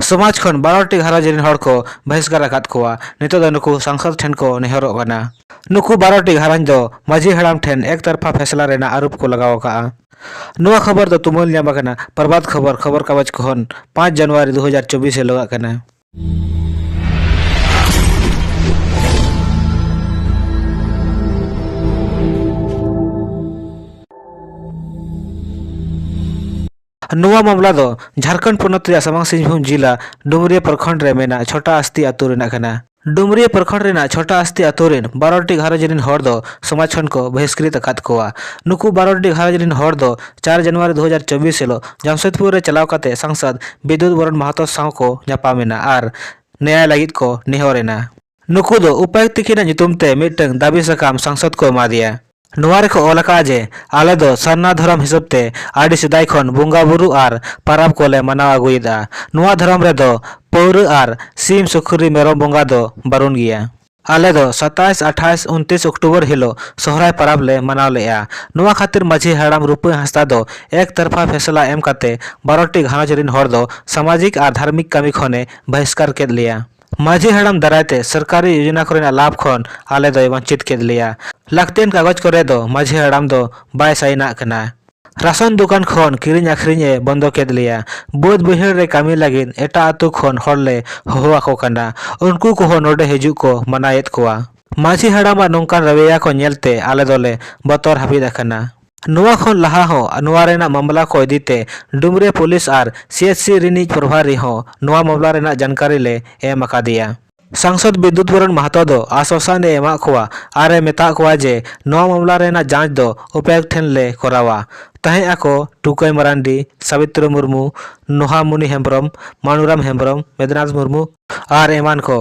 समाज खन 12टी घाराज रेन हड़ को बहिष्कार अकाद कोआ नितो दो नुकु सांसद ठेन को नेहरोग कना। नुकु 12टी घाराज दो माझी हड़ाम ठेन एक तरफा फैसला रेना आरोप को लगाव का। नुआ खबर दो तुमुल न्याम कना प्रभात खबर कागज खन 5 जनवरी 2024 से लगा कना। नुआ मामला दो झारखंड पोनत रे सामांग सिंहभूम जिला डुमरिया प्रखंड रे मेना छोटा आस्ती आतु रेना कना। डुमरिया प्रखंड रेना छोटा आस्ती आतु रेन 12टी घाराज रेन हड़ दो समाज खन को बहिष्कृत अकाद कोआ। नुकु 12टी घाराज रेन हड़ दो 4 जनवरी 2024 सेलो जमशेदपुर रे चलाव काते सांसद विद्युत बरन महतो साव को ᱧᱟᱯᱟᱢᱮᱱᱟ आर न्याय लगित को नेहरेना। नुकु दो उपायुक्त तकिना ᱧᱩᱛᱩᱢ ते मिटंग दाबी सकाम सांसद को एमादिया। नुआ रेखो ओलका जे आले दो सरना धर्म हिसाब ते आडी सिदाय खन बुंगा बुरु आर पाराब कोले मनाव आगुयदा। नुआ धर्म रे दो पौर आर सीम सुखरी मेरम बुंगा दो बारुन गिया। आले दो 27, 28, 29 अक्टूबर हिलो सोहराय पाराब ले मनाव लेया। नुआ खातिर माझी हड़ाम रूपे हंसदा दो एक तरफा फैसला एम काते 12टी घाराज रेन हड़ दो सामाजिक और धार्मिक कामी खने बहिष्कार केद लिया। माझी हड़ाम दारायते सरकारी योजना कोरेना लाभ खन आले दो वंचित केद लिया। लाक्तेन कागज करे दो माझी हड़ाम दो बाय साइना कना। राशन दुकान खन किरिंग आखरिंगे बंदो केद लिया। बोध बहिर रे कामी लगिन एटा आतु खन हड़ले होवाको कना। उनको को नोडे हिजु को मनायत कोआ। माझी हड़ाम नोंकान रवैया को नेलते आले दोले बतर हाबिद अकना। नुआ खन लहा हो नुआ रेना मामला को इदीते डुमरिया पुलिस आर सीएचसी रिनिज प्रभारी हो नुआ मामला रेना जानकारी ले एम अकादिया। सांसद विद्युत बरन महतो दो आश्वासन एमा कोआ आरे मेता कोआ जे नुआ मामला रेना जांच दो उपायुक्त ठेन ले करावा। तहे आको टुकई मरांडी, सावित्री मुर्मू, नोहा मुनि हेम्ब्रम, मानुराम हेम्ब्रम, मेदनाथ मुर्मू आर एमान को।